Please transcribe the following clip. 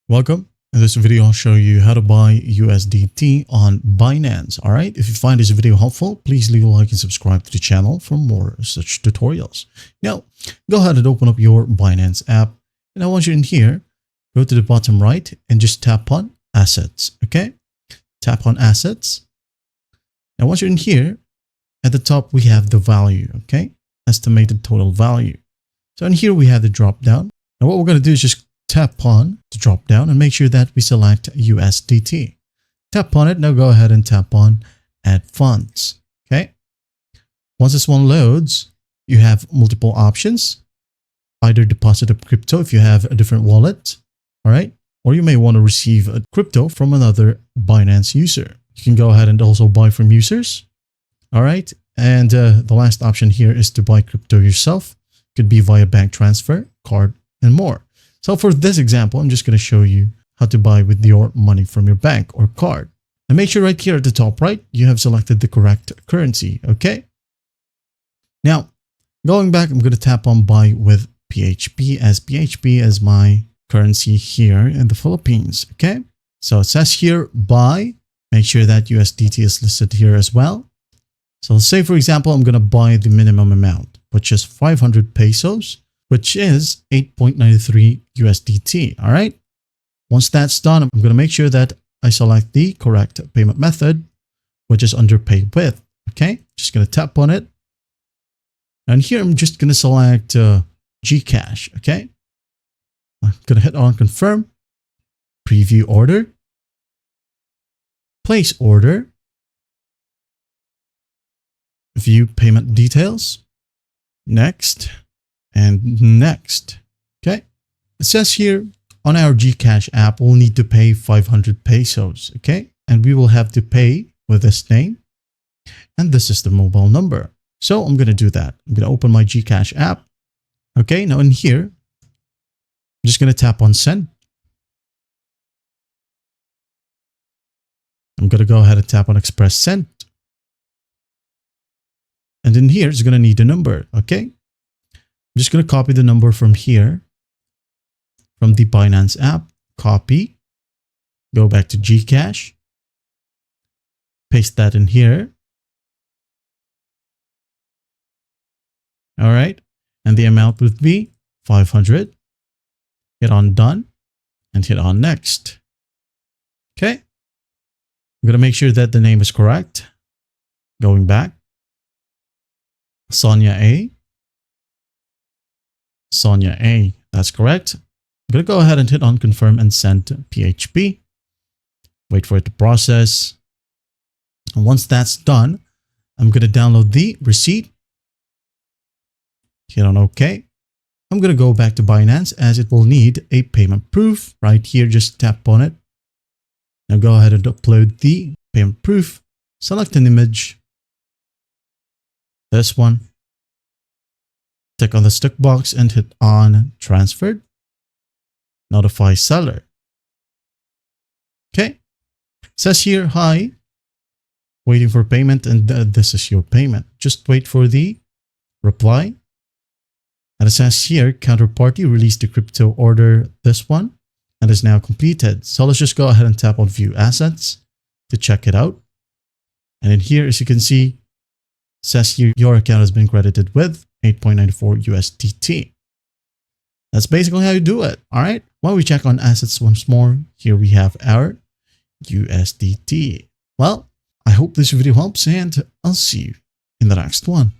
Welcome. In this video, I'll show you how to buy USDT on Binance. All right. If you find this video helpful, please leave a like and subscribe to the channel for more such tutorials. Now, go ahead and open up your Binance app. And I want you in here, go to the bottom right and just tap on assets. Okay. Tap on assets. Now, once you're in here, at the top, we have the value. Okay. Estimated total value. So in here, we have the drop down. Now, what we're going to do is just tap on the drop down and make sure that we select USDT. Tap on it. Now go ahead and tap on add funds. Okay. Once this one loads, you have multiple options. Either deposit a crypto if you have a different wallet. All right. Or you may want to receive a crypto from another Binance user. You can go ahead and also buy from users. All right. And the last option here is to buy crypto yourself. Could be via bank transfer, card, and more. So for this example, I'm just going to show you how to buy with your money from your bank or card. And make sure right here at the top right, you have selected the correct currency. Okay. Now, going back, I'm going to tap on buy with PHP as PHP as my currency here in the Philippines. Okay. So it says here buy. Make sure that USDT is listed here as well. So let's say, for example, I'm going to buy the minimum amount, which is 500 pesos. Which is 8.93 USDT. All right. Once that's done, I'm going to make sure that I select the correct payment method, which is under pay with. Okay. Just going to tap on it. And here I'm just going to select Gcash. Okay. I'm going to hit on confirm, preview order, place order, view payment details, next. And next, okay, it says here on our Gcash app, we'll need to pay 500 pesos, okay? And we will have to pay with this name. And this is the mobile number. So I'm going to do that. I'm going to open my Gcash app. Okay, now in here, I'm just going to tap on send. I'm going to go ahead and tap on express send. And in here, it's going to need a number, okay? I'm just going to copy the number from here, from the Binance app, copy, go back to Gcash, paste that in here. All right. And the amount would be 500. Hit on done and hit on next. Okay. I'm going to make sure that the name is correct. Going back. Sonia A. Sonia A. That's correct. I'm going to go ahead and hit on confirm and send to PHP. Wait for it to process. And once that's done, I'm going to download the receipt. Hit on OK. I'm going to go back to Binance as it will need a payment proof. Right here, just tap on it. Now go ahead and upload the payment proof. Select an image. This one. Click on the tick box and hit on transferred. Notify seller. Okay. It says here, hi, waiting for payment, and this is your payment. Just wait for the reply. And it says here, counterparty released the crypto order, this one, and is now completed. So let's just go ahead and tap on view assets to check it out. And in here, as you can see, it says here, your account has been credited with 8.94 USDT. That's basically how you do it. All right. While we check on assets once more, here we have our USDT. Well, I hope this video helps and I'll see you in the next one.